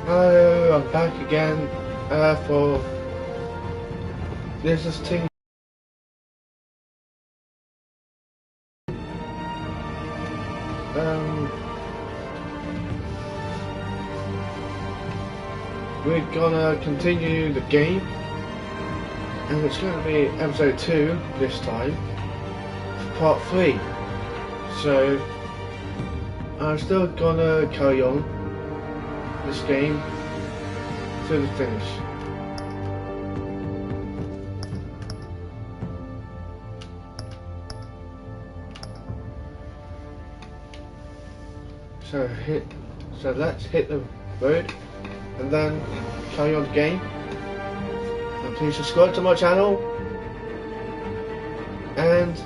Hello, I'm back again for this thing. We're gonna continue the game, and it's gonna be episode 2 this time, part 3. So I'm still gonna carry on this game to the finish. So let's hit the road and then carry on the game. And please subscribe to my channel and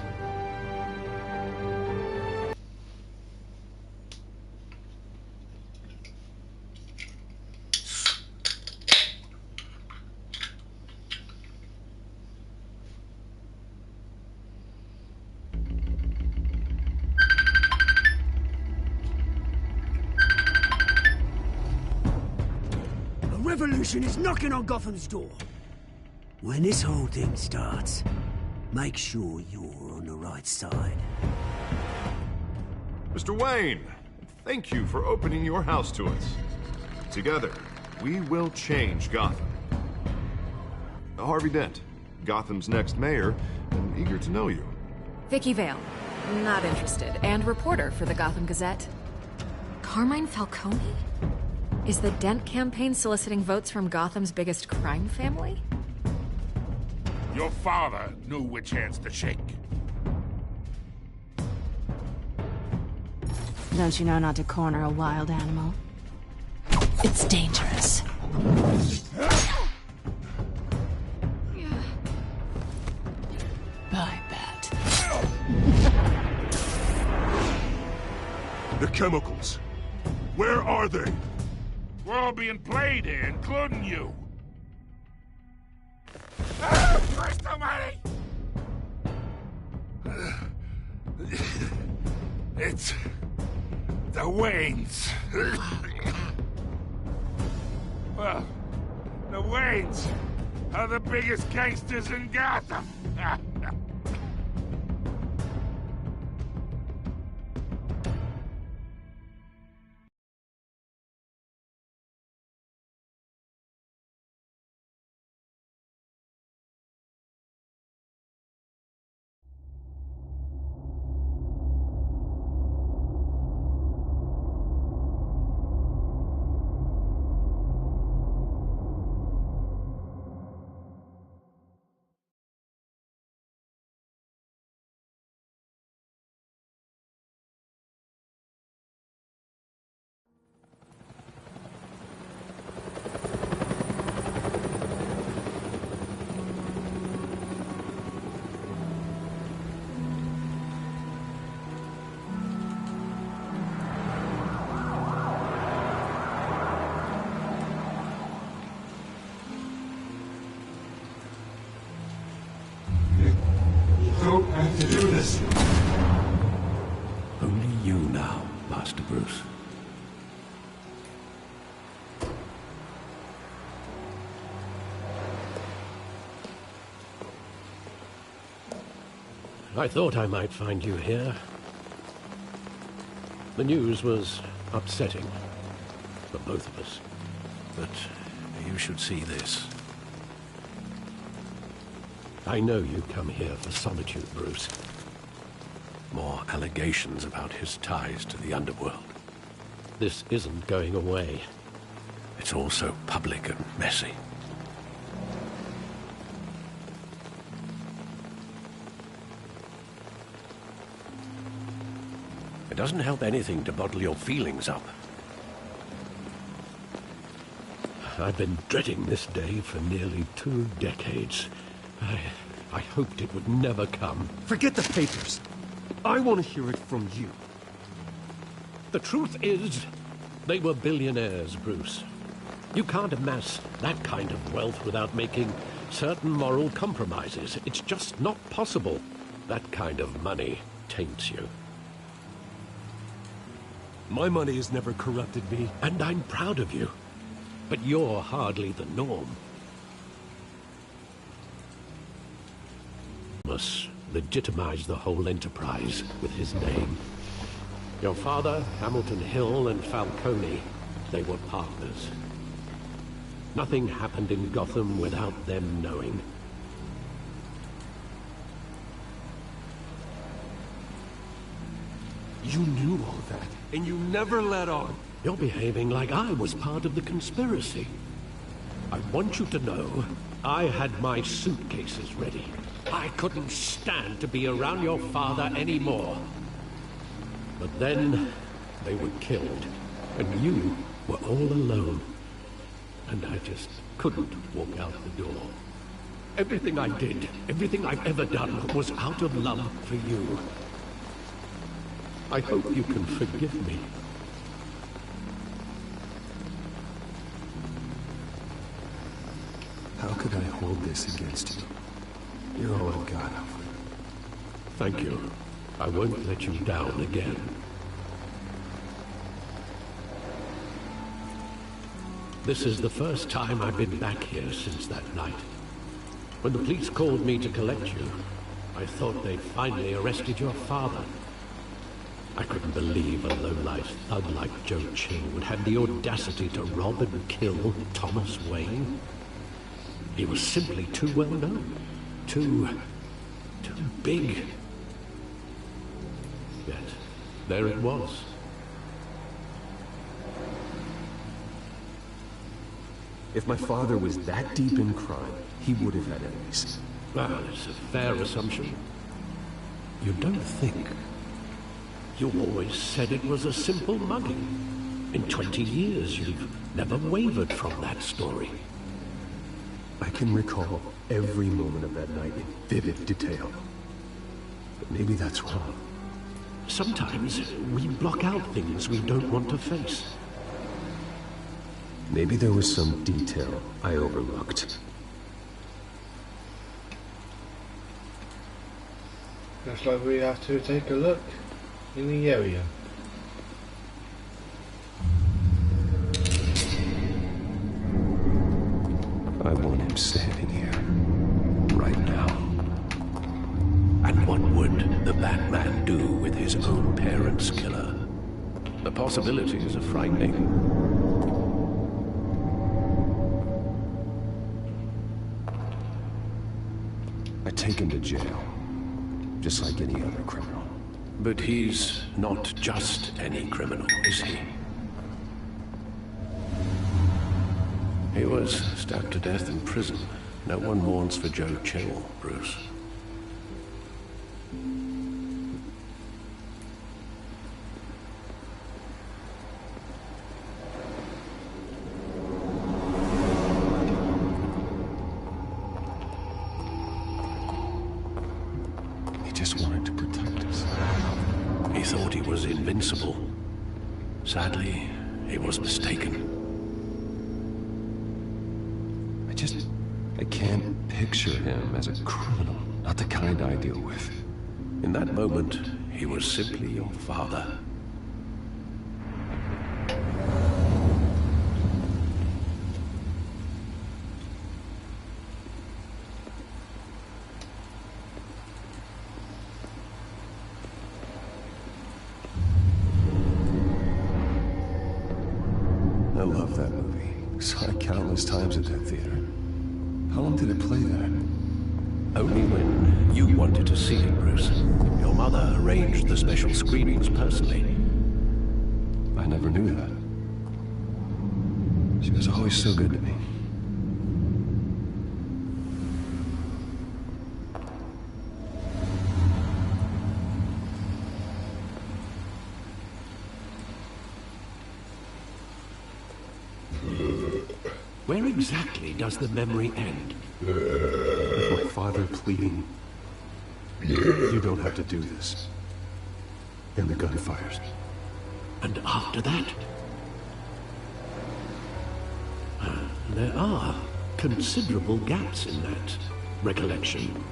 revolution is knocking on Gotham's door. When this whole thing starts, make sure you're on the right side. Mr. Wayne, thank you for opening your house to us. Together, we will change Gotham. Harvey Dent, Gotham's next mayor, and eager to know you. Vicky Vale, not interested, and reporter for the Gotham Gazette. Carmine Falcone? Is the Dent campaign soliciting votes from Gotham's biggest crime family? Your father knew which hands to shake. Don't you know not to corner a wild animal? It's dangerous. I bet. The chemicals. Where are they? We're all being played here, including you. Christ almighty! It's the Waynes. Well, the Waynes are the biggest gangsters in Gotham. Don't have to do this. Only you now, Master Bruce. I thought I might find you here. The news was upsetting for both of us. But you should see this. I know you come here for solitude, Bruce. More allegations about his ties to the underworld. This isn't going away. It's all so public and messy. It doesn't help anything to bottle your feelings up. I've been dreading this day for nearly 2 decades. I hoped it would never come. Forget the papers. I want to hear it from you. The truth is, they were billionaires, Bruce. You can't amass that kind of wealth without making certain moral compromises. It's just not possible. That kind of money taints you. My money has never corrupted me. And I'm proud of you. but you're hardly the norm. Must legitimize the whole enterprise with his name. Your father, Hamilton Hill, and Falcone, they were partners. Nothing happened in Gotham without them knowing. You knew all that, and you never let on. You're behaving like I was part of the conspiracy. I want you to know, I had my suitcases ready. I couldn't stand to be around your father anymore. But then, they were killed, and you were all alone. And I just couldn't walk out the door. Everything I did, everything I've ever done, was out of love for you. I hope you can forgive me. How could I hold this against you? You're all I've got. Thank you. I won't let you down again. This is the first time I've been back here since that night. When the police called me to collect you, I thought they'd finally arrested your father. I couldn't believe a low-life thug like Joe Chill would have the audacity to rob and kill Thomas Wayne. He was simply too well known. Too big. Yet, there it was. If my father was that deep in crime, he would have had enemies. Well, it's a fair assumption. You don't think? You always said it was a simple mugging. In 20 years, you've never wavered from that story. I can recall every moment of that night in vivid detail. But maybe that's wrong. Sometimes we block out things we don't want to face. Maybe there was some detail I overlooked. Looks like we have to take a look in the area. I want him standing here, right now. And what would the Batman do with his own parents' killer? The possibilities are frightening. I take him to jail, just like any other criminal. But he's not just any criminal, is he? He was stabbed to death in prison. No one mourns for Joe Chill, Bruce. He just wanted to protect us. He thought he was invincible. Sadly, he was mistaken. I can't picture him as a criminal, not the kind I deal with. In that moment, he was simply your father. I love that movie. Saw it countless times at that theater. How long did it play there? Only when you wanted to see it, Bruce. Your mother arranged the special screenings personally. I never knew that. She was always so good to me. Where exactly does the memory end? With my father pleading, you don't have to do this. And the gun fires. And after that? There are considerable gaps in that recollection.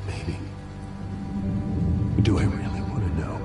Maybe. Do I really want to know?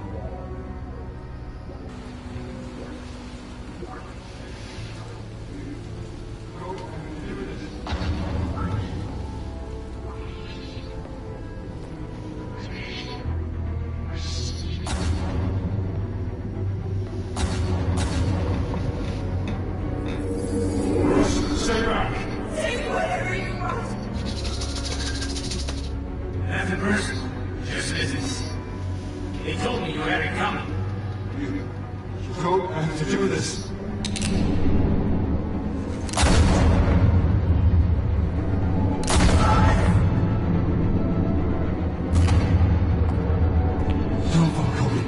to do this. No, Falcone.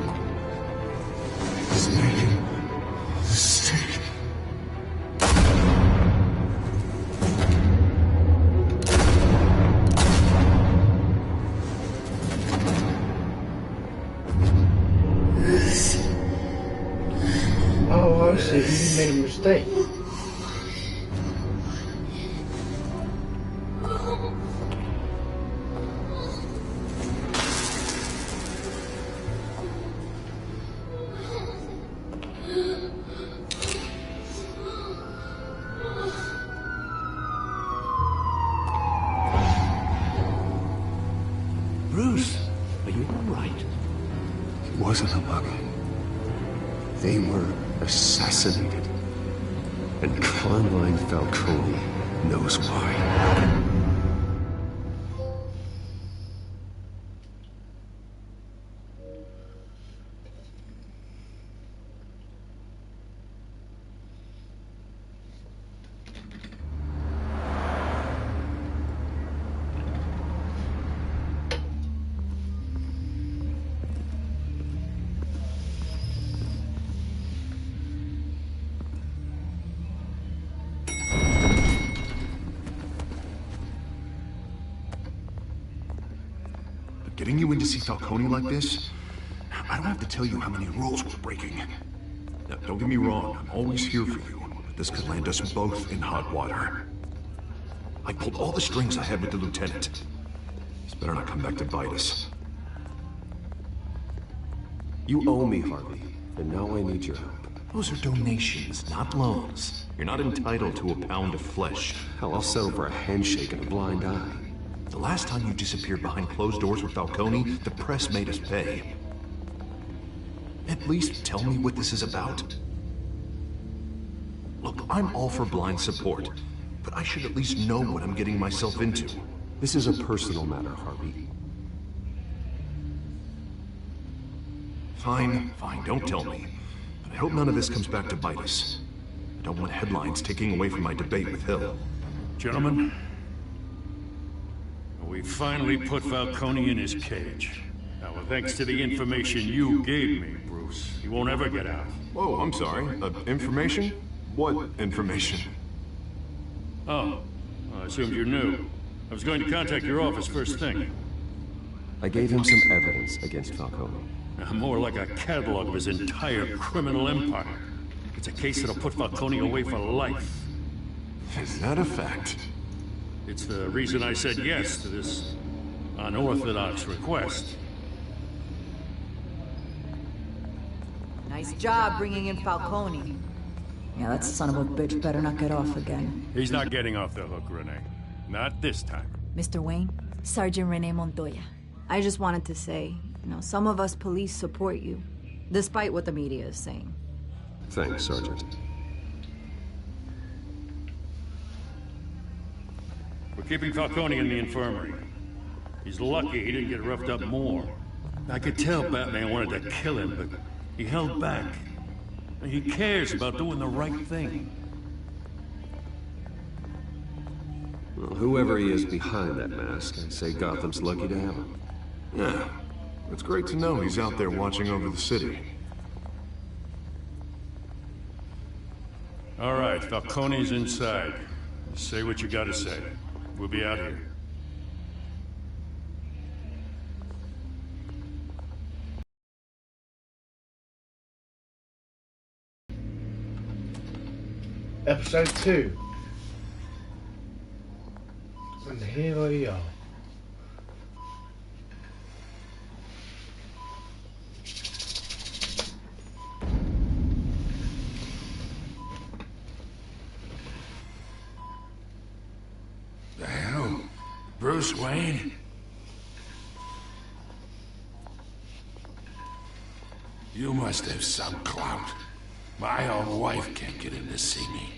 He's making a mistake. Oh, I see. You made a mistake. Bruce, are you all right? It wasn't a bug. They were assassinated. And Carmine Falcone knows why. Getting you in to see Falcone like this? I don't have to tell you how many rules we're breaking. Now, don't get me wrong, I'm always here for you, but this could land us both in hot water. I pulled all the strings I had with the lieutenant. He's better not come back to bite us. You owe me, Harvey, and now I need your help. Those are donations, not loans. You're not entitled to a pound of flesh. Hell, I'll settle for a handshake and a blind eye. The last time you disappeared behind closed doors with Falcone, the press made us pay. At least tell me what this is about. Look, I'm all for blind support, but I should at least know what I'm getting myself into. This is a personal matter, Harvey. Fine, don't tell me. But I hope none of this comes back to bite us. I don't want headlines taking away from my debate with Hill. Gentlemen, we finally put Falcone in his cage. Now, thanks to the information you gave me, Bruce, he won't ever get out. Whoa, I'm sorry. Information? What information? Oh, I assumed you knew. I was going to contact your office first thing. I gave him some evidence against Falcone. More like a catalog of his entire criminal empire. It's a case that'll put Falcone away for life. Is that a fact? It's the reason I said yes to this unorthodox request. Nice job bringing in Falcone. Yeah, that son of a bitch better not get off again. He's not getting off the hook, Renee. Not this time. Mr. Wayne, Sergeant Renee Montoya. I just wanted to say, some of us police support you, despite what the media is saying. Thanks, Sergeant. We're keeping Falcone in the infirmary. He's lucky he didn't get roughed up more. I could tell Batman wanted to kill him, but he held back. He cares about doing the right thing. Well, whoever he is behind that mask, I'd say Gotham's lucky to have him. Yeah, it's great to know he's out there watching over the city. All right, Falcone's inside. Say what you gotta say. We'll be out here. Episode 2. And here we are. The hell? Bruce Wayne? You must have some clout. My own wife can't get in to see me.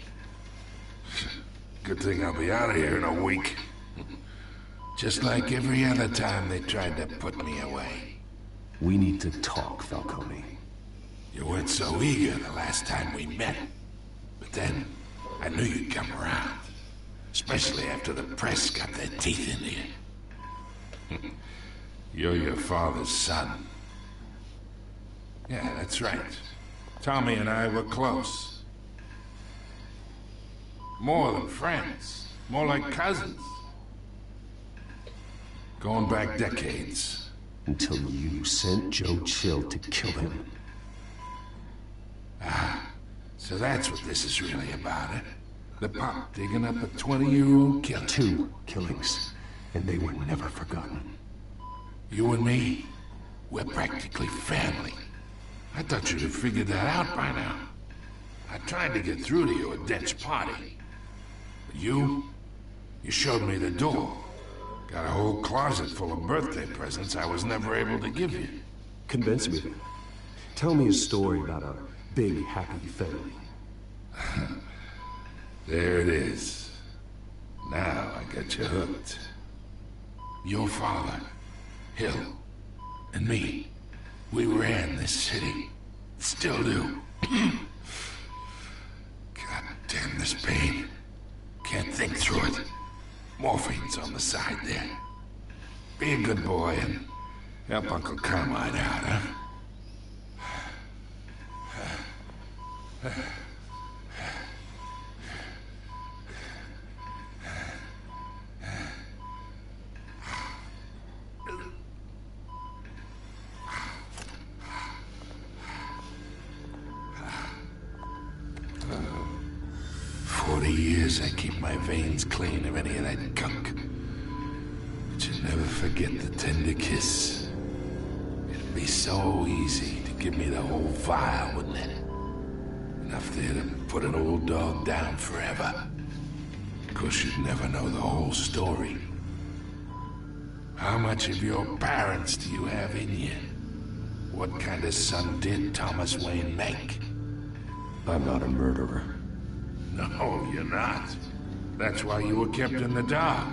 Good thing I'll be out of here in a week. Just like every other time they tried to put me away. We need to talk, Falcone. You went weren't so eager the last time we met. But then, I knew you'd come around. Especially after the press got their teeth into you. You're your father's son. Yeah, that's right. Tommy and I were close. More than friends. More like cousins. Going back decades. Until you sent Joe Chill to kill him. Ah, so that's what this is really about, eh? The pop digging up a 20-year-old killer. 2 killings, and they were never forgotten. You and me, we're practically family. I thought you'd have figured that out by now. I tried to get through to you at Dent's party. But you showed me the door. Got a whole closet full of birthday presents I was never able to give you. Convince me then. Tell me a story about a big, happy family. There it is. Now I got you hooked. Your father, Hill, and me, we ran this city. Still do. God damn this pain. Can't think through it. Morphine's on the side there. Be a good boy and help Uncle Carmine out, huh? 40 years I keep my veins clean of any of that gunk. But you never forget the tender kiss. It'd be so easy to give me the whole vial, wouldn't it? Enough there to put an old dog down forever. Of course, you'd never know the whole story. How much of your parents do you have in you? What kind of son did Thomas Wayne make? I'm not a murderer. No, you're not. That's why you were kept in the dark.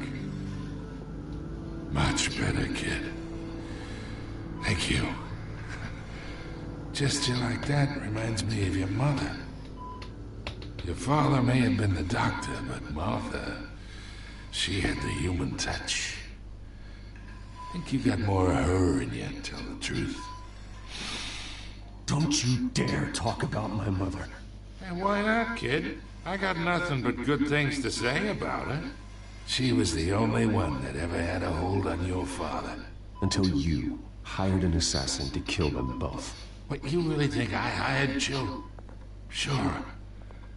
Much better, kid. Thank you. Gesture like that reminds me of your mother. Your father may have been the doctor, but Martha, she had the human touch. I think you got more of her in you, to tell the truth. Don't you dare talk about my mother. And why not, kid? I got nothing but good things to say about her. She was the only one that ever had a hold on your father. Until you hired an assassin to kill them both. What, you really think I hired Chill? Sure.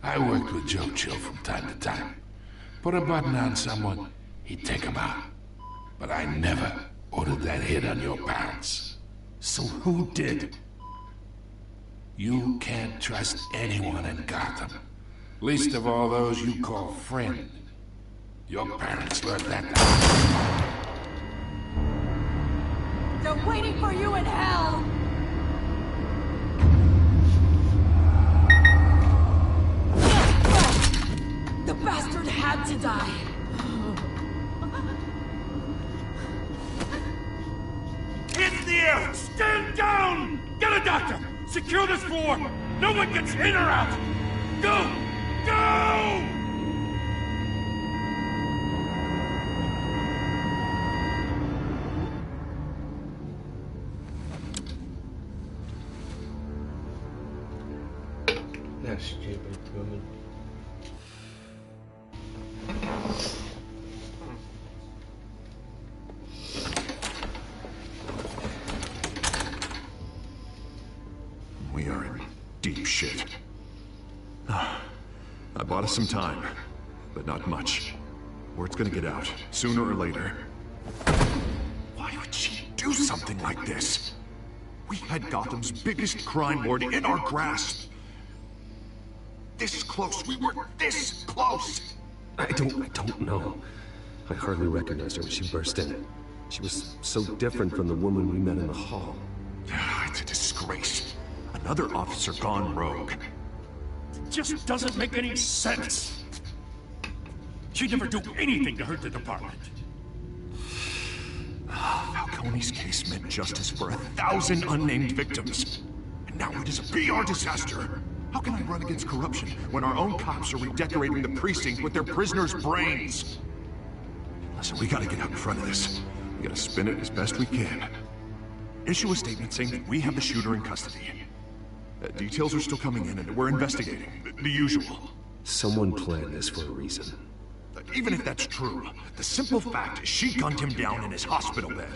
I worked with Joe Chill from time to time. Put a button on someone, he'd take him out. But I never ordered that hit on your parents. So who did? You can't trust anyone in Gotham. Least of all those you call friend. Your parents learned that. They're waiting for you in hell! The bastard had to die. In the air! Stand down! Get a doctor! Secure this floor! No one gets in or out! Go! Go! That stupid woman. We are in deep shit. I bought us some time, but not much. Word's gonna get out, sooner or later. Why would she do something like this? We had Gotham's biggest crime lord in our grasp. This close, we were this close! I don't know. I hardly recognized her when she burst in. She was so different from the woman we met in the hall. It's a disgrace. Another officer gone rogue. Just doesn't make any sense. She'd never do anything to hurt the department. Falcone's case meant justice for 1,000 unnamed victims. And Now it is a PR disaster. How can I run against corruption when our own cops are redecorating the precinct with their prisoners' brains? Listen, we gotta get out in front of this. We gotta spin it as best we can. Issue a statement saying that we have the shooter in custody. Details are still coming in and we're investigating. The usual. Someone planned this for a reason. Even if that's true, the simple fact is she gunned him down in his hospital bed.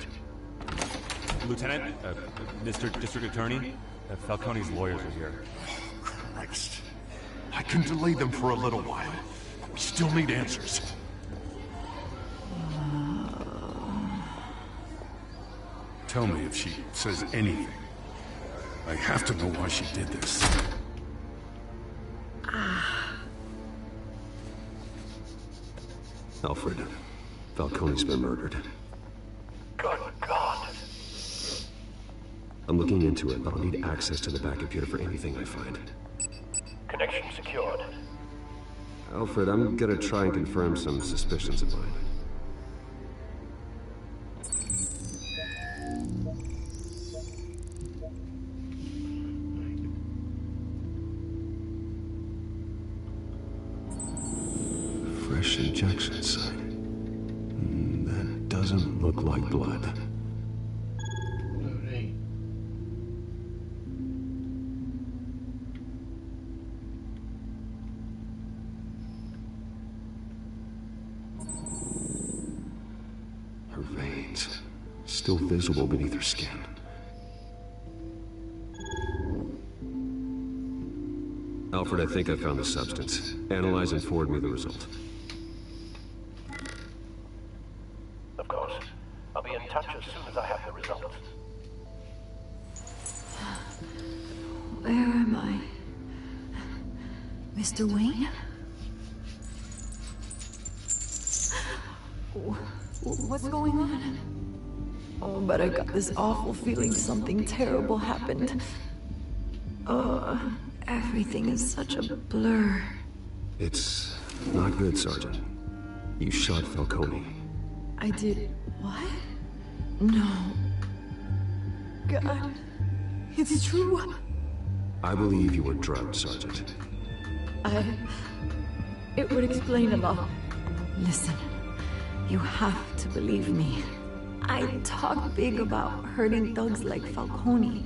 Lieutenant, Mr. District Attorney, Falcone's lawyers are here. Christ. I can delay them for a little while. We still need answers. Tell me if she says anything. I have to know why she did this. Alfred, Falcone's been murdered. Good God. I'm looking into it, but I'll need access to the back computer for anything I find. Connection secured. Alfred, I'm gonna try and confirm some suspicions of mine. Fresh injection site. That doesn't look like blood. Her veins, still visible beneath her skin. Alfred, I think I found the substance. Analyze and forward me the result. Of course. I'll be in touch as soon as I have the results. Where am I? Mr. Wayne? What's going on? Oh, but I got this awful feeling something terrible happened. Everything is such a blur. It's not good, Sergeant. You shot Falcone. I did what? No. God, it's true. I believe you were drugged, Sergeant. It would explain a lot. Listen, you have to believe me. I talk big about hurting thugs like Falcone,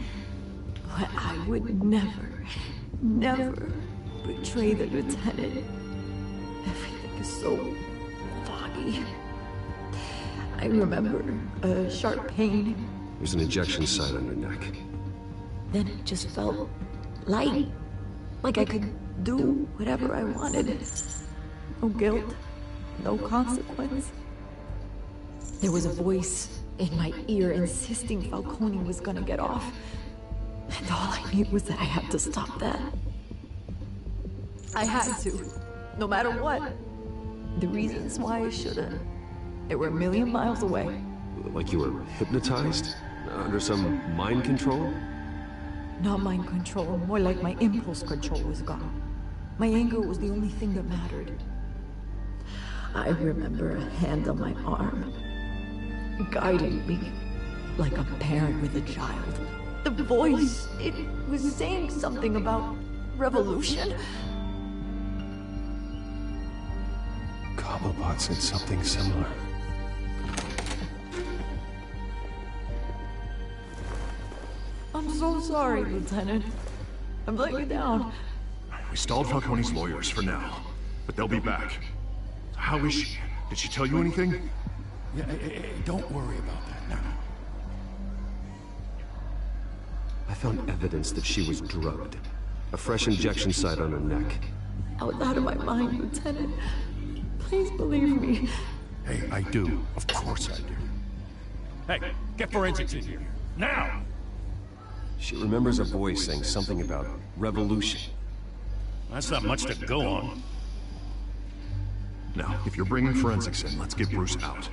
but I would never betray the lieutenant. Everything is so foggy. I remember a sharp pain. There's an injection site on your neck. Then it just felt light. Like I could do whatever I wanted. No guilt, no consequence. There was a voice in my ear insisting Falcone was gonna get off. And all I knew was that I had to stop that. I had to, no matter what. The reasons why I should've, they were a million miles away. Like you were hypnotized? Under some mind control? Not mind control, more like my impulse control was gone. My anger was the only thing that mattered. I remember a hand on my arm, guiding me like a parent with a child. The voice, it was saying something about revolution. Cobblepot said something similar. I'm so sorry, Lieutenant. I'm letting you down. We stalled Falcone's lawyers for now, but they'll be back. How is she? Did she tell you anything? Yeah, don't worry about that now. I found evidence that she was drugged. A fresh injection site on her neck. I was out of my mind, Lieutenant. Please believe me. Hey, I do. Of course I do. Hey, get forensics in here. Now! She remembers a voice saying something about revolution. That's not much to go on. Now, if you're bringing forensics in, let's get Bruce out.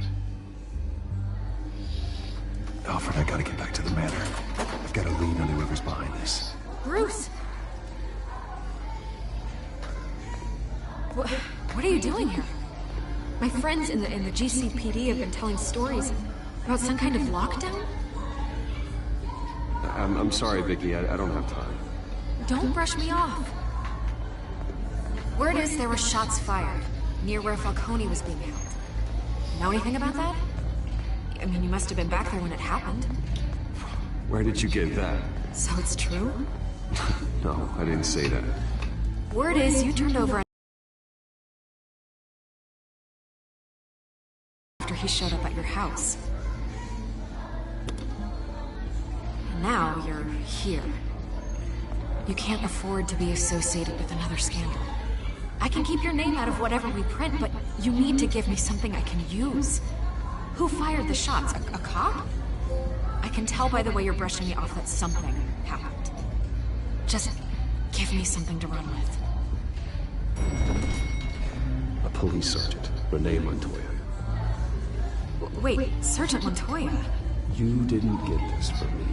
Alfred, I gotta get back to the manor. I've got a lead on whoever's behind this. Bruce! What are you doing here? My friends in the GCPD have been telling stories about some kind of lockdown? I'm sorry, Vicky. I don't have time. Don't brush me off. Word is there were shots fired near where Falcone was being held. Know anything about that? I mean, you must have been back there when it happened. Where did you get that? So it's true? No, I didn't say that. Word is you turned over after he showed up at your house. And now you're here. You can't afford to be associated with another scandal. I can keep your name out of whatever we print, but you need to give me something I can use. Who fired the shots? A cop? I can tell by the way you're brushing me off that something happened. Just give me something to run with. A police sergeant, Renee Montoya. Wait, Sergeant Montoya? You didn't get this from me.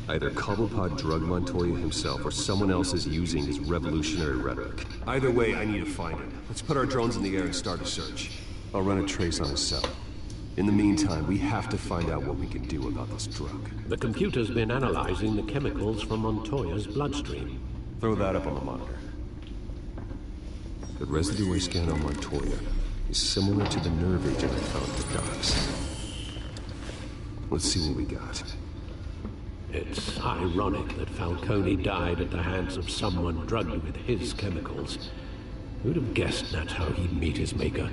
Either Cobblepot drugged Montoya himself, or someone else is using his revolutionary rhetoric. Either way, I need to find him. Let's put our drones in the air and start a search. I'll run a trace on his cell. In the meantime, we have to find out what we can do about this drug. The computer's been analyzing the chemicals from Montoya's bloodstream. Throw that up on the monitor. The residue scan on Montoya is similar to the nerve agent I found at the docks. Let's see what we got. It's ironic that Falcone died at the hands of someone drugged with his chemicals. Who'd have guessed that's how he'd meet his maker?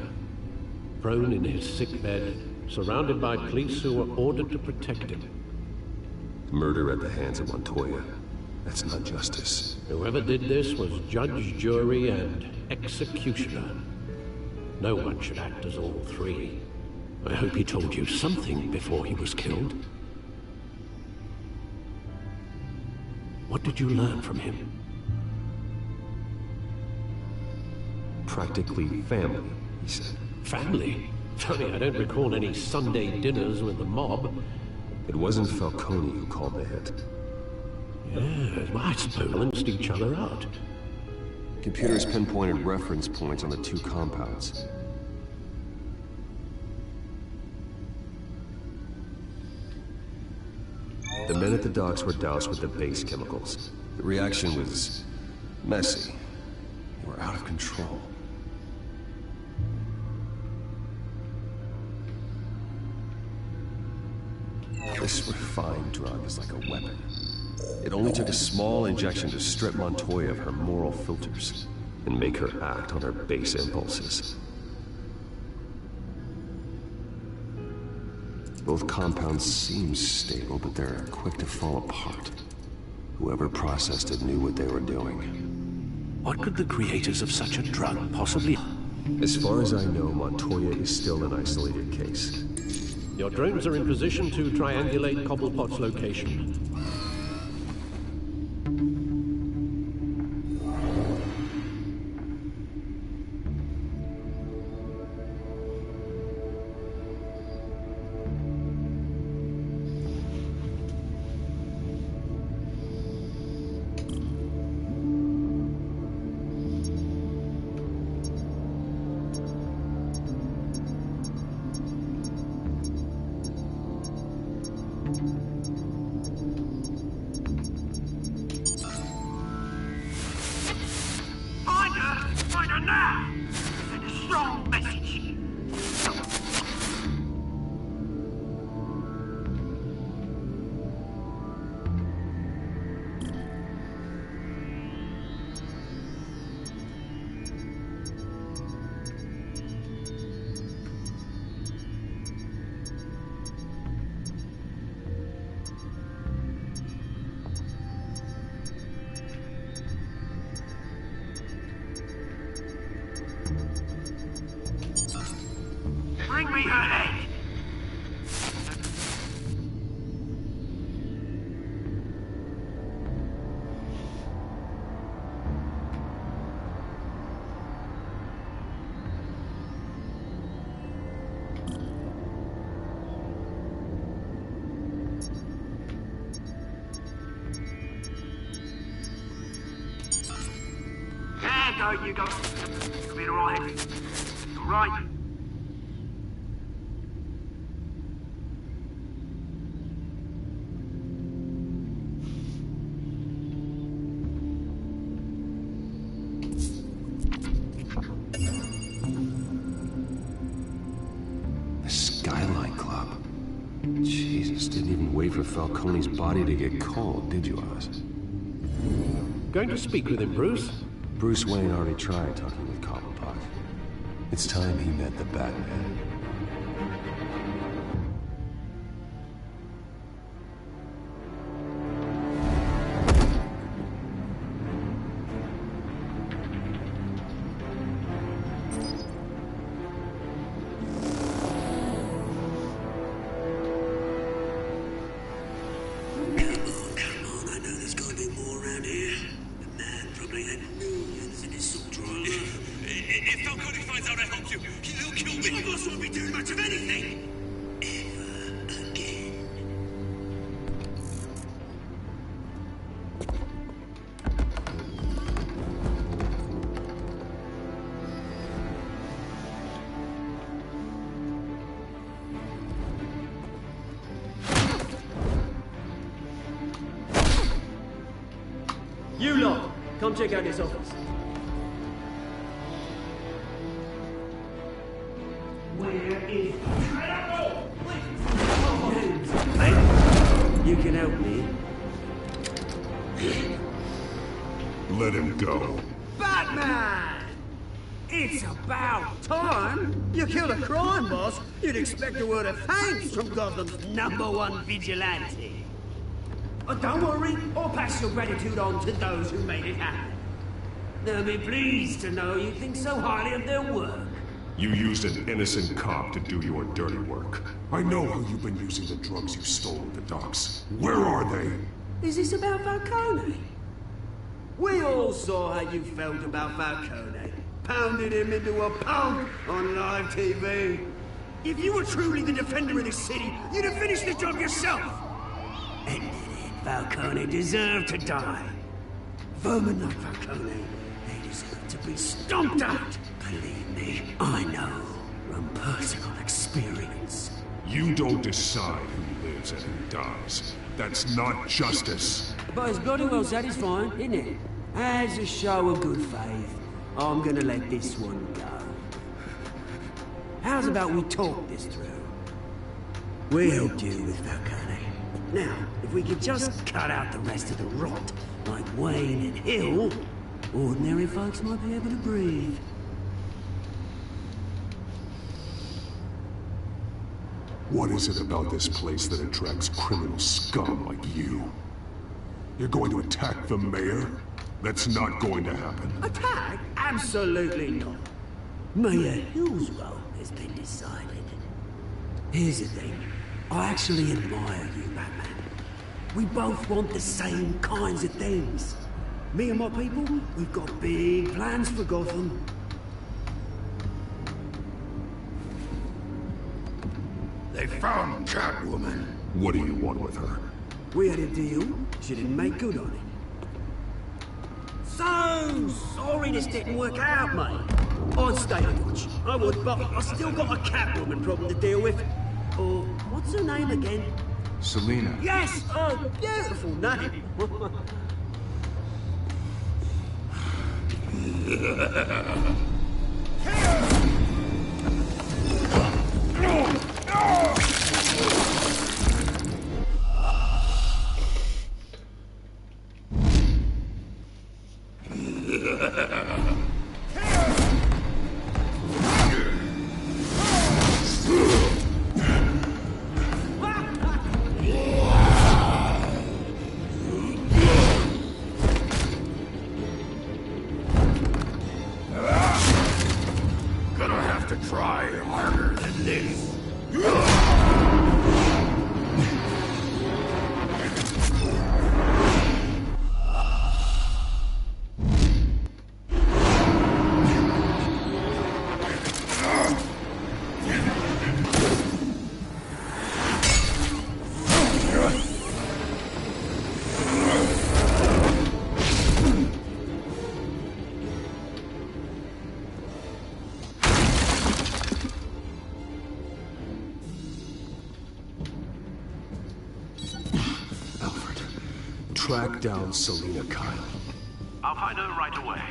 Prone in his sickbed, surrounded by police who were ordered to protect him. Murder at the hands of Montoya. That's not justice. Whoever did this was judge, jury, and executioner. No one should act as all three. I hope he told you something before he was killed. What did you learn from him? Practically family, he said. Family? Funny, I don't recall any Sunday dinners with the mob. It wasn't Falcone who called the hit. Yeah, well, I suppose they balanced each other out. Computers pinpointed reference points on the two compounds. The men at the docks were doused with the base chemicals. The reaction was messy. They were out of control. This refined drug is like a weapon. It only took a small injection to strip Montoya of her moral filters and make her act on her base impulses. Both compounds seem stable, but they're quick to fall apart. Whoever processed it knew what they were doing. What could the creators of such a drug possibly... As far as I know, Montoya is still an isolated case. Your drones are in position to triangulate Cobblepot's location. Find her now! Send a strong message. Bring me her head! Now go, you go. You'll be alright. Alright. The Skyline Club. Jesus, didn't even wait for Falcone's body to get cold, did you, Oz? Going to speak with him, Bruce? Bruce Wayne already tried talking with Cobblepot. It's time he met the Batman. You lot, come check out this office. Where is... You can help me. Let him go. Batman! It's about time! You killed a crime boss, you'd expect a word of thanks from Gotham's #1 vigilante. Oh, don't worry, I'll pass your gratitude on to those who made it happen. They'll be pleased to know you think so highly of their work. You used an innocent cop to do your dirty work. I know how you've been using the drugs you stole at the docks. Where are they? Is this about Falcone? We all saw how you felt about Falcone. Pounded him into a pulp on live TV. If you were truly the defender of this city, you'd have finished the job yourself. Falcone deserved to die. Vermin like Falcone, they deserve to be stomped out. Believe me, I know from personal experience. You don't decide who lives and who dies. That's not justice. But it's bloody well satisfying, isn't it? As a show of good faith, I'm gonna let this one go. How's about we talk this through? We helped you with Falcone. Now, if we could just cut out the rest of the rot, like Wayne and Hill, ordinary folks might be able to breathe. What is it about this place that attracts criminal scum like you? You're going to attack the mayor? That's not going to happen. Attack? Absolutely not. Mayor Hill's role has been decided. Here's the thing. I actually admire you, Batman. We both want the same kinds of things. Me and my people, we've got big plans for Gotham. They found Catwoman. What do you want with her? We had a deal. She didn't make good on it. So sorry this didn't work out, mate. I'd stay and watch. I would, but I still got a Catwoman problem to deal with. Or, what's her name again? Selina. Yes! Oh, beautiful name. track down Selina Kyle. I'll find her right away.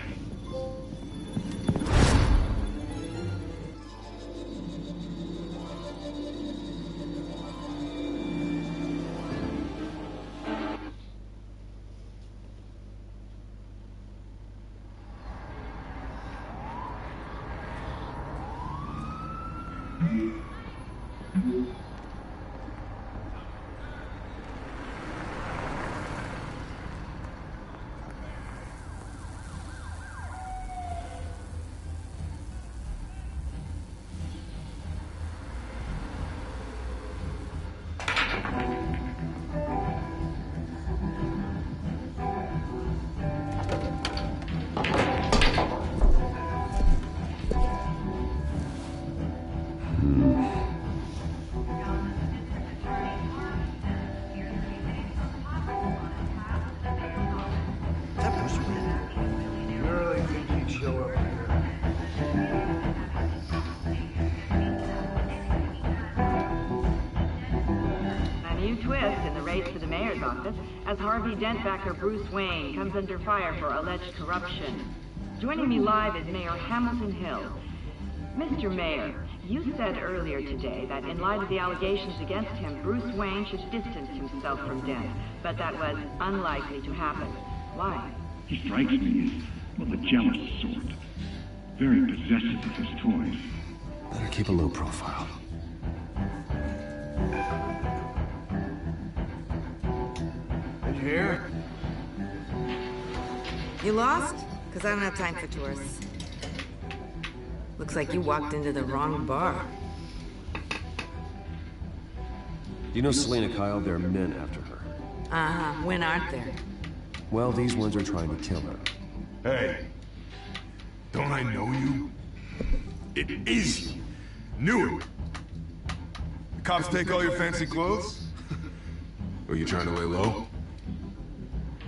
To the mayor's office as Harvey Dentbacker Bruce Wayne comes under fire for alleged corruption. Joining me live is Mayor Hamilton Hill. Mr. Mayor, you said earlier today that in light of the allegations against him, Bruce Wayne should distance himself from Dent, but that was unlikely to happen. Why? He strikes me as, well, the jealous sort. Very possessive of his toys. Better keep a low profile. Here? You lost? Because I don't have time for tourists. Looks like you walked into the wrong bar. Do you know Selina Kyle? There are men after her. Uh-huh. When aren't there? Well, these ones are trying to kill her. Hey, don't I know you? It is you. Knew it. The cops take all your fancy clothes? Are you trying to lay low?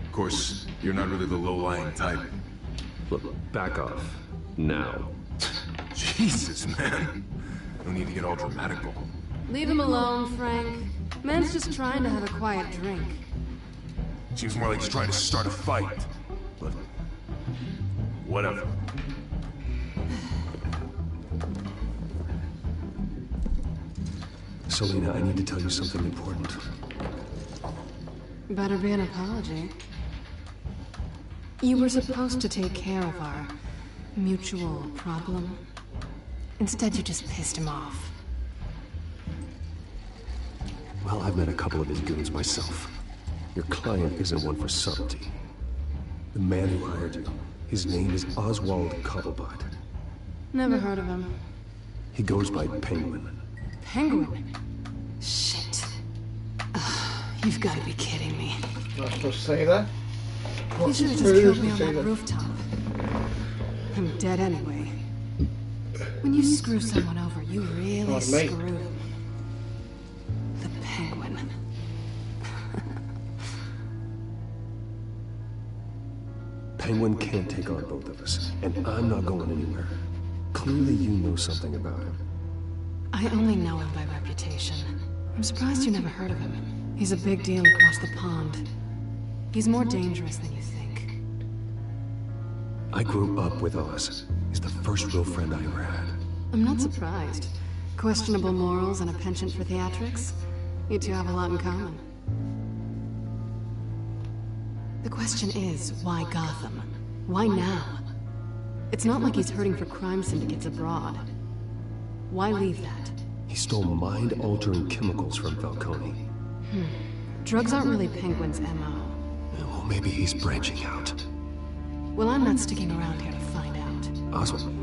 Of course, you're not really the low-lying type. Look, back off. Now. Jesus, man. No need to get all dramatical. Leave him alone, Frank. Man's just trying to have a quiet drink. Seems more like he's trying to start a fight. But... whatever. Selina, I need to tell you something important. Better be an apology. You were supposed to take care of our mutual problem. Instead, you just pissed him off. Well, I've met a couple of his goons myself. Your client isn't one for subtlety. The man who hired you, his name is Oswald Cobblepot. Never heard of him. He goes by Penguin. Penguin? Shit. Ugh, you've got to be kidding me. Not supposed to say that? You should have just killed me on that rooftop. I'm dead anyway. When you screw someone over, you really screw them. The Penguin. Penguin can't take on both of us, and I'm not going anywhere. Clearly you know something about him. I only know him by reputation. I'm surprised you never heard of him. He's a big deal across the pond. He's more dangerous than you think. I grew up with Oz. He's the first real friend I ever had. I'm not surprised. Questionable morals and a penchant for theatrics? You two have a lot in common. The question is, why Gotham? Why now? It's not like he's hurting for crime syndicates abroad. Why leave that? He stole mind-altering chemicals from Falcone. Drugs aren't really Penguin's MO. Well, maybe he's branching out. Well, I'm not sticking around here to find out. Oswald,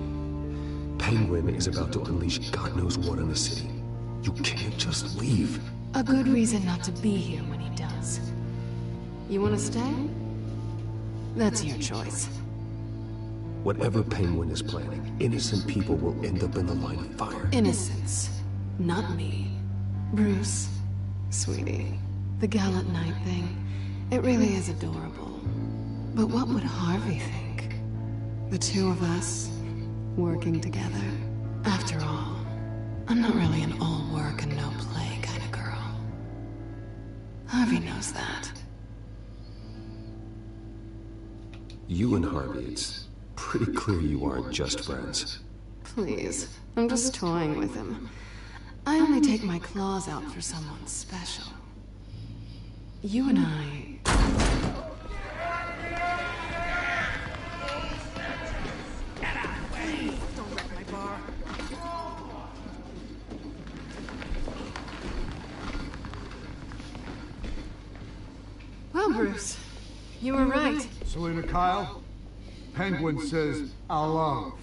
Penguin is about to unleash God knows what in the city. You can't just leave. A good reason not to be here when he does. You want to stay? That's your choice. Whatever Penguin is planning, innocent people will end up in the line of fire. Innocence. Not me. Bruce, sweetie, the gallant knight thing, it really is adorable. But what would Harvey think? The two of us, working together. After all, I'm not really an all work and no play kind of girl. Harvey knows that. You and Harvey, it's pretty clear you aren't just friends. Please, I'm just toying with him. I only take my claws out for someone special. You and I... Don't wreck my bar. Well, Bruce, you were right. Selena Kyle, Penguin says hello.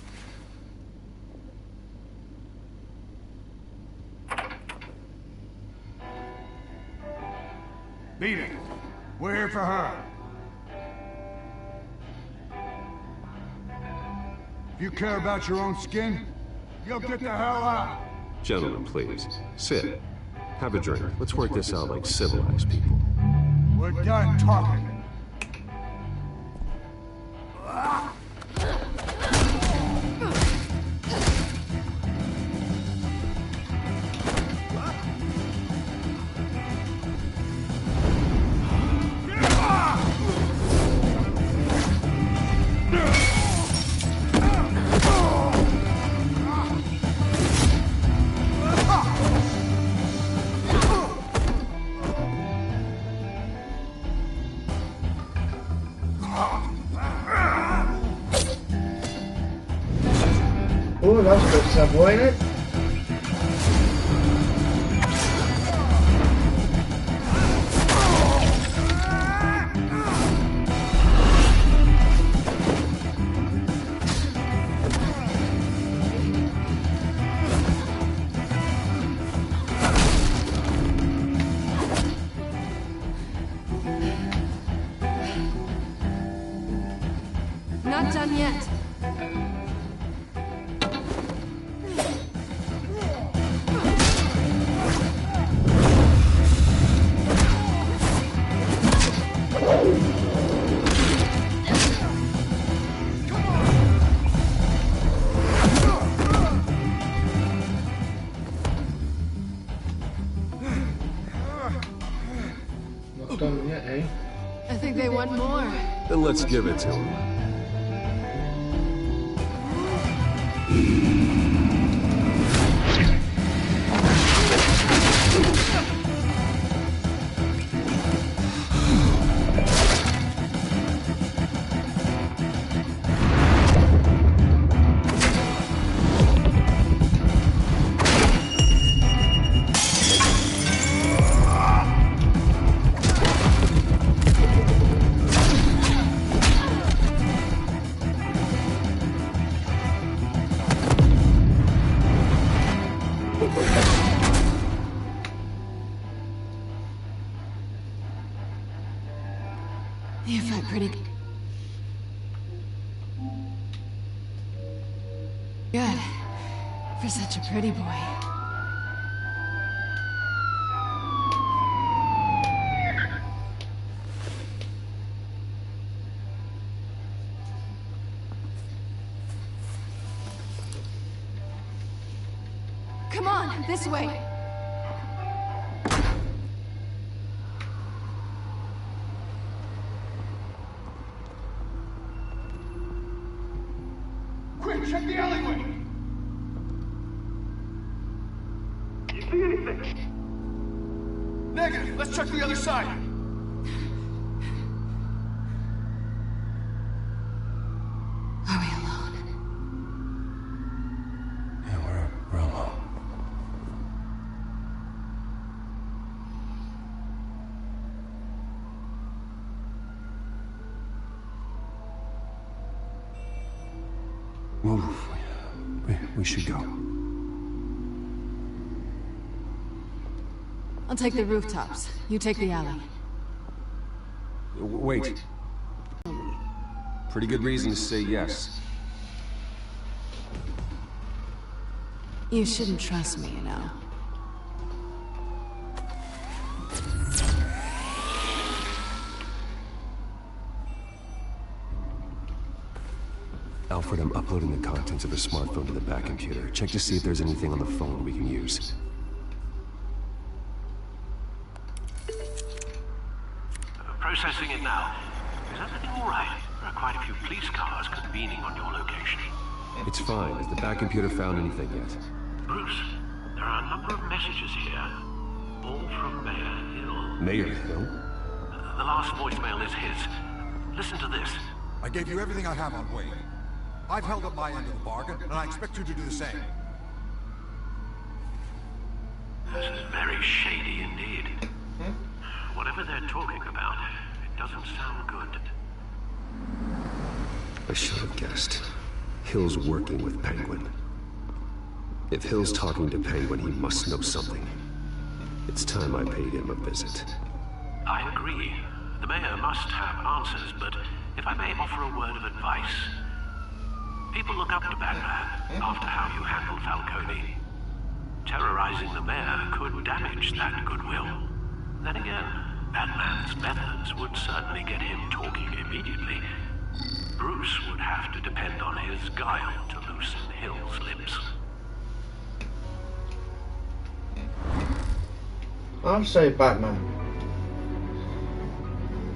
Beat it. We're here for her. If you care about your own skin, you'll get the hell out. Gentlemen, please. Sit. Have a drink. Let's work this out like civilized people. We're done talking. Oh, that's a bit simple, ain't it? Not done yet. Not done yet, eh? I think they want more. Then let's give it to him. You fight pretty good for such a pretty boy. Come on, this way. Quick, check the alleyway! You see anything? Negative, let's check the other side. Are we alone? Yeah, we're alone. Move. We should go. I'll take the rooftops. You take the alley. Wait. Pretty good reason to say yes. You shouldn't trust me, you know. Alfred, I'm uploading the contents of the smartphone to the back computer. Check to see if there's anything on the phone we can use. Processing it now. Is everything all right? There are quite a few police cars convening on your location. It's fine. Has the back computer found anything yet? Bruce, there are a number of messages here. All from Mayor Hill. Mayor Hill? The last voicemail is his. Listen to this. I gave you everything I have on Wayne. I've held up my end of the bargain, and I expect you to do the same. This is very shady indeed. Whatever they're talking about, it doesn't sound good. I should have guessed. Hill's working with Penguin. If Hill's talking to Penguin, he must know something. It's time I paid him a visit. I agree. The mayor must have answers, but if I may offer a word of advice. People look up to Batman after how you handled Falcone. Terrorizing the mayor could damage that goodwill. Then again, Batman's methods would certainly get him talking immediately. Bruce would have to depend on his guile to loosen Hill's lips. I'll say Batman.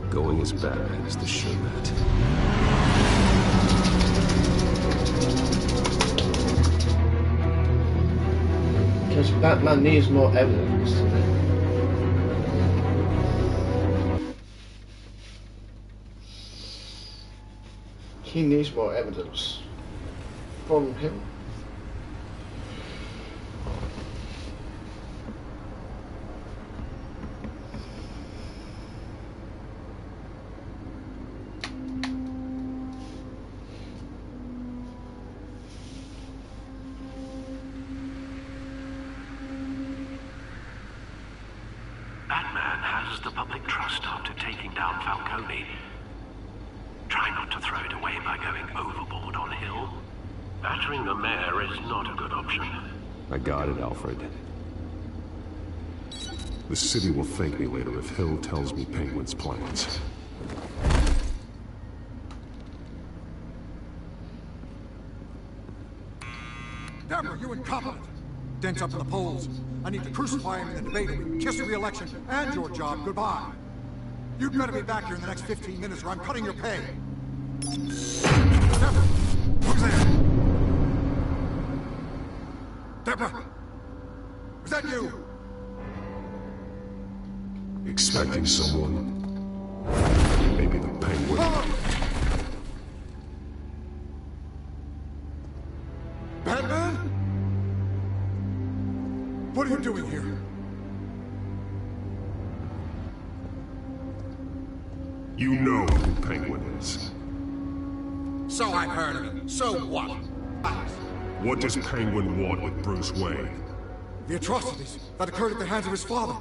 Going as Batman is the sure bet. Because Batman needs more evidence to it. He needs more evidence from him. Batman has the public trust after taking down Falcone. Try not to throw it away by going overboard on Hill. Battering the mayor is not a good option. I got it, Alfred. The city will thank me later if Hill tells me Penguin's plans. Deborah, you incompetent! Dent's up in the polls. I need to crucify him in the debate and we can kiss the re-election and your job goodbye. You'd better be back here in the next 15 minutes or I'm cutting your pay. Deborah! Who's there? Deborah! Was that you? Expecting someone? Maybe the Penguin. Batman? What are you doing here? You know who Penguin is. So I've heard of him. So what? What does Penguin want with Bruce Wayne? The atrocities that occurred at the hands of his father.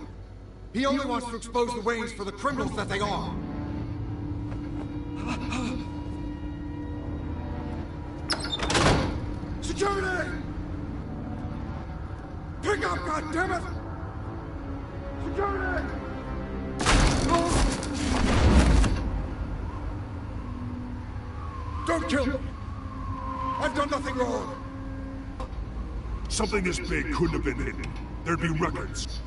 He only wants to expose the Waynes for the criminals that they are. Security! Pick up, goddammit! Security! Don't kill me! I've done nothing wrong! Something this big couldn't have been hidden. There'd be records.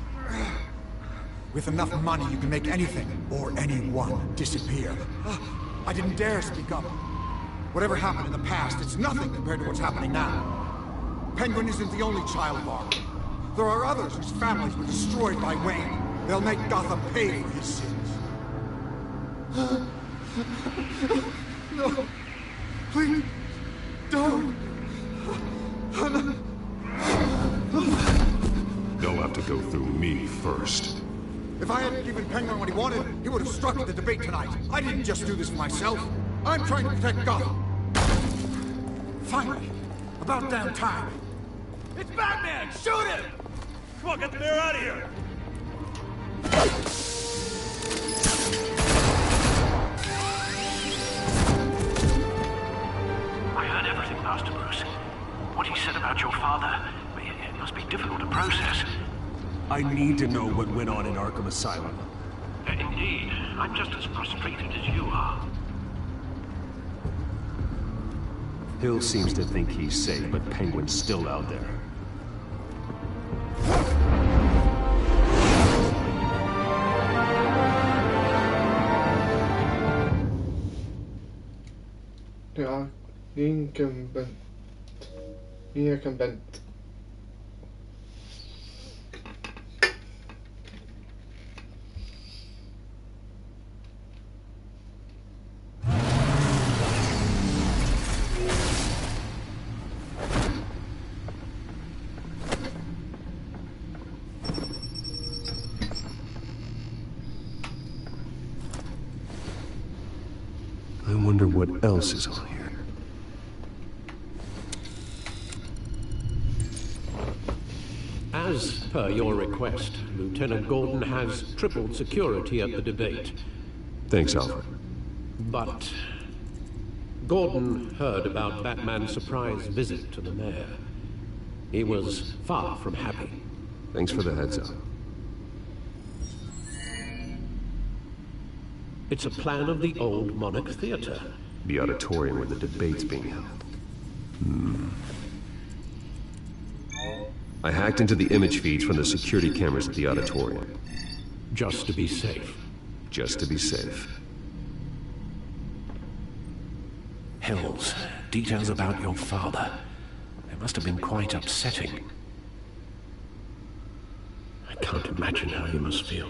With enough money, you can make anything, or anyone, disappear. I didn't dare speak up. Whatever happened in the past, it's nothing compared to what's happening now. Penguin isn't the only child of ours. There are others whose families were destroyed by Wayne. They'll make Gotham pay for his sins. No. Please. Don't. They'll have to go through me first. If I hadn't given Penguin what he wanted, he would have struck at the debate tonight. I didn't just do this for myself. I'm trying to protect Gotham. Finally. About damn time. It's Batman! Shoot him! Come on, get the mayor out of here! I heard everything, Master Bruce. What he said about your father, it must be difficult to process. I need to know what went on in Arkham Asylum. Indeed. I'm just as frustrated as you are. Hill seems to think he's safe, but Penguin's still out there. incumbent. I wonder what else is on here. As per your request, Lieutenant Gordon has tripled security at the debate. Thanks, Alfred. But Gordon heard about Batman's surprise visit to the mayor. He was far from happy. Thanks for the heads up. It's a plan of the old Monarch Theater. The auditorium where the debate's being held. I hacked into the image feeds from the security cameras at the auditorium. Just to be safe. Just to be safe. Hells, details about your father. They must have been quite upsetting. I can't imagine how you must feel.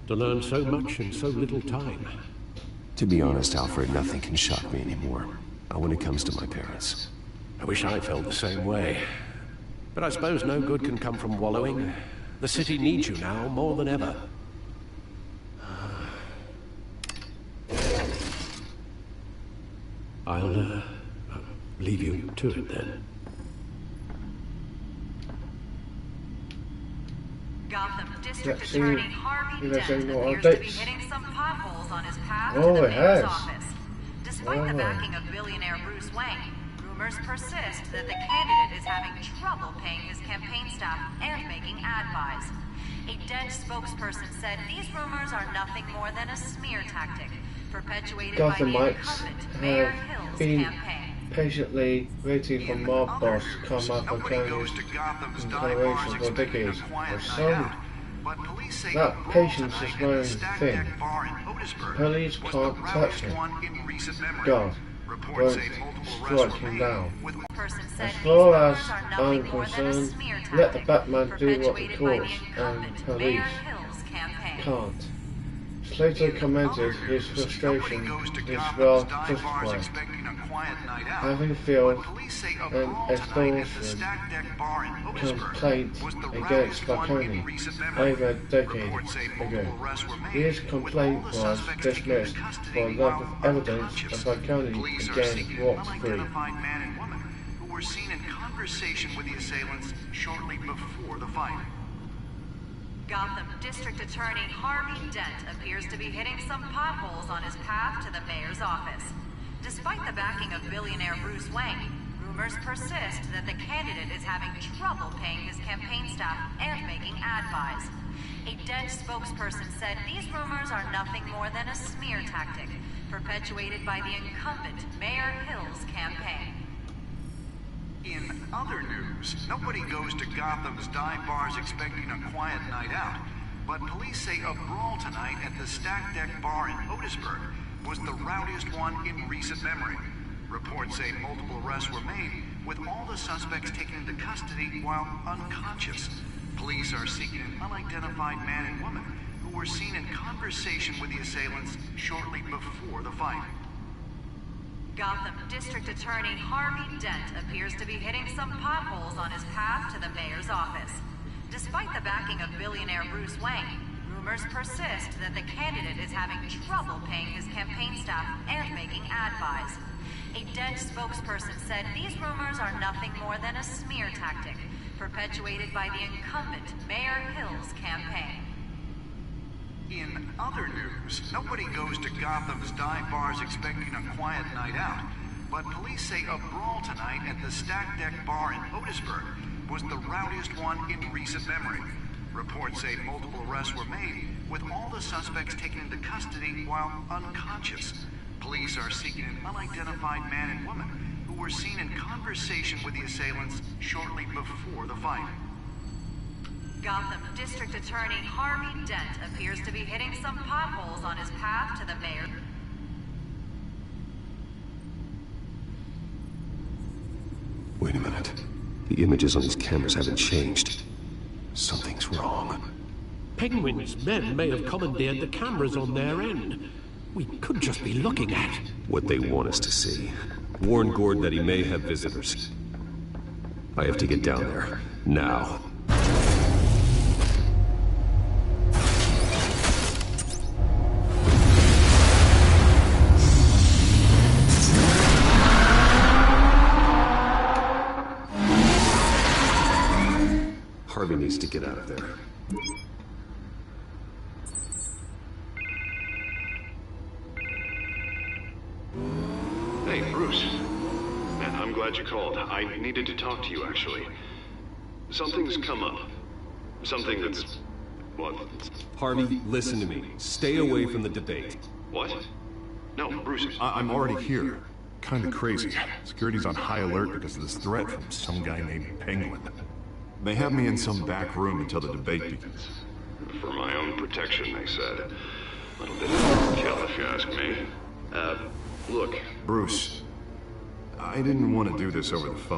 To learn so much in so little time. To be honest, Alfred, nothing can shock me anymore. Not when it comes to my parents. I wish I felt the same way. But I suppose no good can come from wallowing. The city needs you now more than ever. I'll leave you to it then. Gotham District Attorney Harvey Dent appears to be hitting some potholes on his path to the mayor's office. Despite the backing of billionaire Bruce Wayne, rumors persist that the candidate is having trouble paying his campaign staff and making ad buys. A Dent spokesperson said these rumors are nothing more than a smear tactic, perpetuated by the incumbent Mayor Hill's campaign. Patiently waiting for mob boss Carmichael Tony's incarnation for decades. For some, that patience is my own thing. Police can't touch him. God won't strike him down. As far as I'm concerned, let the Batman do what the courts and police can't. Slater commented his frustration is well justified. Having filed an extortion complaint against Falcone over a decade ago. His complaint was dismissed for lack of evidence and Falcone again walked free. Who were seen in conversation with the assailants shortly before the fight. Gotham District Attorney Harvey Dent appears to be hitting some potholes on his path to the mayor's office. Despite the backing of billionaire Bruce Wayne, rumors persist that the candidate is having trouble paying his campaign staff and making ad buys. A Dent spokesperson said these rumors are nothing more than a smear tactic, perpetuated by the incumbent Mayor Hill's campaign. In other news, nobody goes to Gotham's dive bars expecting a quiet night out, but police say a brawl tonight at the Stack Deck Bar in Otisburg was the rowdiest one in recent memory. Reports say multiple arrests were made, with all the suspects taken into custody while unconscious. Police are seeking an unidentified man and woman who were seen in conversation with the assailants shortly before the fight. Gotham District Attorney Harvey Dent appears to be hitting some potholes on his path to the mayor's office. Despite the backing of billionaire Bruce Wayne, rumors persist that the candidate is having trouble paying his campaign staff and making ad buys. A Dent spokesperson said these rumors are nothing more than a smear tactic, perpetuated by the incumbent Mayor Hill's campaign. In other news, nobody goes to Gotham's dive bars expecting a quiet night out, but police say a brawl tonight at the Stack Deck Bar in Otisburg was the rowdiest one in recent memory. Reports say multiple arrests were made, with all the suspects taken into custody while unconscious. Police are seeking an unidentified man and woman who were seen in conversation with the assailants shortly before the fight. Gotham District Attorney Harvey Dent appears to be hitting some potholes on his path to the mayor. The images on these cameras haven't changed. Something's wrong. Penguin's men may have commandeered the cameras on their end. We could just be looking at what they want us to see. Warn Gord that he may have visitors. I have to get down there. Now. Harvey needs to get out of there. Hey, Bruce. Man, I'm glad you called. I needed to talk to you, actually. Something's come up. Something that's... what? Harvey, listen to me. Stay away from the debate. What? No, Bruce. I'm already here. Kinda crazy. Security's on high alert because of this threat from some guy named Penguin. They have me in some back room until the debate begins. For my own protection, they said. A little bit of overkill, if you ask me. Look, Bruce, I didn't want to do this over the phone.